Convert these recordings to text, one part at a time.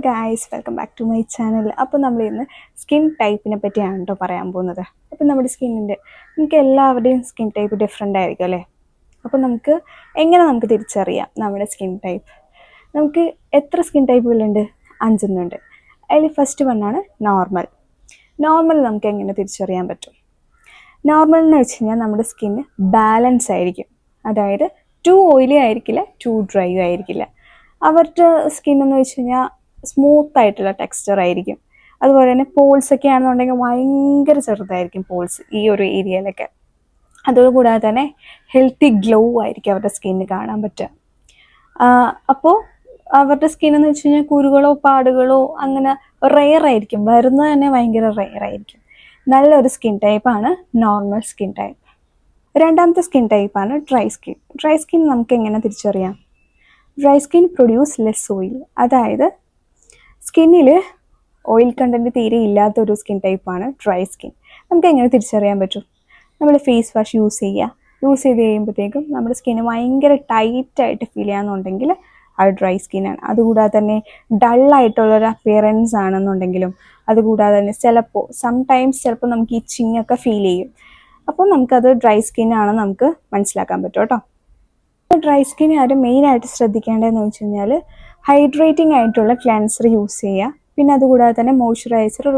Guys, welcome back to my channel. അപ്പോൾ നമ്മൾ ഇന്ന് സ്കിൻ ടൈപ്പിനെ പറ്റിയാണ് കേട്ടോ പറയാൻ പോകുന്നത്. അപ്പോൾ നമ്മുടെ നമുക്ക് എല്ലാവരുടെയും സ്കിൻ ടൈപ്പ് ഡിഫറെൻ്റ് ആയിരിക്കും അല്ലേ. അപ്പോൾ എങ്ങനെ നമുക്ക് തിരിച്ചറിയാം നമ്മുടെ സ്കിൻ ടൈപ്പ്? നമുക്ക് എത്ര സ്കിൻ ടൈപ്പുകളുണ്ട്? 5 ഉണ്ട്. അതിൽ ഫസ്റ്റ് വണ്ണാണ് നോർമൽ. നോർമൽ നമുക്ക് എങ്ങനെ തിരിച്ചറിയാൻ പറ്റും? നോർമൽ എന്ന് വെച്ച് കഴിഞ്ഞാൽ നമ്മുടെ സ്കിന്ന് ബാലൻസ് ആയിരിക്കും. അതായത് ടു ഓയിലി ആയിരിക്കില്ല, ടു ഡ്രൈ ആയിരിക്കില്ല. അവരുടെ സ്കിൻ എന്ന് വെച്ച് കഴിഞ്ഞാൽ സ്മൂത്ത് ആയിട്ടുള്ള ടെക്സ്ചർ ആയിരിക്കും. അതുപോലെ തന്നെ പോൾസ് ഒക്കെ ആണെന്നുണ്ടെങ്കിൽ ഭയങ്കര ചെറുതായിരിക്കും പോൾസ് ഈ ഒരു ഏരിയയിലൊക്കെ. അതുകൂടാതെ തന്നെ ഹെൽത്തി ഗ്ലോ ആയിരിക്കും അവരുടെ സ്കിന്ന് കാണാൻ പറ്റുക. അപ്പോൾ അവരുടെ സ്കിൻ എന്ന് വെച്ച് കഴിഞ്ഞാൽ കുരുകളോ പാടുകളോ അങ്ങനെ റെയർ ആയിരിക്കും, വരുന്നത് തന്നെ ഭയങ്കര റെയർ ആയിരിക്കും. നല്ലൊരു സ്കിൻ ടൈപ്പാണ് നോർമൽ സ്കിൻ ടൈപ്പ്. രണ്ടാമത്തെ സ്കിൻ ടൈപ്പാണ് ഡ്രൈ സ്കിൻ. ഡ്രൈ സ്കിൻ നമുക്ക് എങ്ങനെ തിരിച്ചറിയാം? Dry skin produce less oil. അതായത് സ്കിന്നിൽ ഓയിൽ കണ്ടൻറ്റ് തീരെ ഇല്ലാത്തൊരു സ്കിൻ ടൈപ്പാണ് ഡ്രൈ സ്കിൻ. നമുക്ക് എങ്ങനെ തിരിച്ചറിയാൻ പറ്റും? നമ്മൾ ഫേസ് വാഷ് യൂസ് ചെയ്ത് കഴിയുമ്പോഴത്തേക്കും നമ്മുടെ സ്കിന്ന് ഭയങ്കര ടൈറ്റായിട്ട് ഫീൽ ചെയ്യാന്നുണ്ടെങ്കിൽ അത് ഡ്രൈ സ്കിന്നാണ്. അതുകൂടാതെ തന്നെ ഡള്ളായിട്ടുള്ളൊരു അപ്പിയറൻസ് ആണെന്നുണ്ടെങ്കിലും, അതുകൂടാതെ തന്നെ ചിലപ്പോൾ നമുക്ക് ഇച്ചിങ് ഒക്കെ ഫീൽ ചെയ്യും. അപ്പോൾ നമുക്കത് ഡ്രൈ സ്കിന്നാണെന്ന് നമുക്ക് മനസ്സിലാക്കാൻ പറ്റും കേട്ടോ. ഡ്രൈ സ്കിന്നുകാർ മെയിനായിട്ട് ശ്രദ്ധിക്കേണ്ടതെന്ന് വെച്ച് കഴിഞ്ഞാൽ ഹൈഡ്രേറ്റിംഗ് ആയിട്ടുള്ള ക്ലെൻസർ യൂസ് ചെയ്യുക. പിന്നെ അതുകൂടാതെ തന്നെ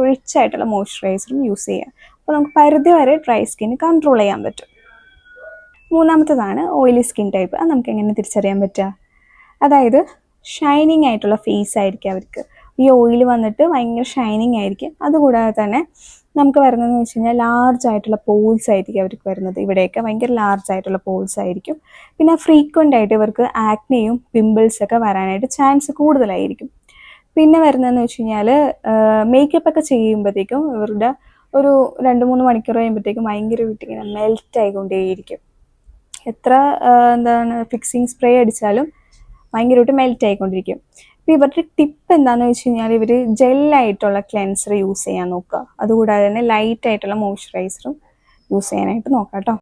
റിച്ച് ആയിട്ടുള്ള മോയ്സ്ചറൈസറും യൂസ് ചെയ്യുക. അപ്പോൾ നമുക്ക് പരിധി വരെ ഡ്രൈ സ്കിൻ കൺട്രോൾ ചെയ്യാൻ പറ്റും. മൂന്നാമത്തതാണ് ഓയിലി സ്കിൻ ടൈപ്പ്. അത് നമുക്ക് എങ്ങനെ തിരിച്ചറിയാൻ പറ്റുക? അതായത് ഷൈനിങ് ആയിട്ടുള്ള ഫേസ് ആയിരിക്കും അവർക്ക്. ഈ ഓയിൽ വന്നിട്ട് ഭയങ്കര ഷൈനിങ് ആയിരിക്കും. അതുകൂടാതെ തന്നെ നമുക്ക് വരുന്നതെന്ന് വെച്ച് കഴിഞ്ഞാൽ ലാർജ് ആയിട്ടുള്ള പോൾസ് ആയിരിക്കും അവർക്ക് വരുന്നത്. ഇവിടെയൊക്കെ ഭയങ്കര ലാർജ് ആയിട്ടുള്ള പോൾസ് ആയിരിക്കും. പിന്നെ ഫ്രീക്വൻ്റ് ആയിട്ട് ഇവർക്ക് ആക്നെയും പിമ്പിൾസൊക്കെ വരാനായിട്ട് ചാൻസ് കൂടുതലായിരിക്കും. പിന്നെ വരുന്നതെന്ന് വെച്ച് കഴിഞ്ഞാൽ മേക്കപ്പ് ഒക്കെ ചെയ്യുമ്പോഴത്തേക്കും ഇവരുടെ ഒരു 2-3 മണിക്കൂർ കഴിയുമ്പോഴത്തേക്കും ഭയങ്കര ഇങ്ങനെ മെൽറ്റ് ആയിക്കൊണ്ടേയിരിക്കും. എത്ര ഫിക്സിങ് സ്പ്രേ അടിച്ചാലും ഭയങ്കരമായിട്ട് മെൽറ്റ് ആയിക്കൊണ്ടിരിക്കും. അപ്പോൾ ഇവരുടെ ടിപ്പ് എന്താണെന്ന് വെച്ച് കഴിഞ്ഞാൽ ഇവർ ജെല്ലായിട്ടുള്ള ക്ലെൻസർ യൂസ് ചെയ്യാൻ നോക്കുക. അതുകൂടാതെ തന്നെ ലൈറ്റ് ആയിട്ടുള്ള മോയ്സ്ചറൈസറും യൂസ് ചെയ്യാനായിട്ട് നോക്കാം കേട്ടോ.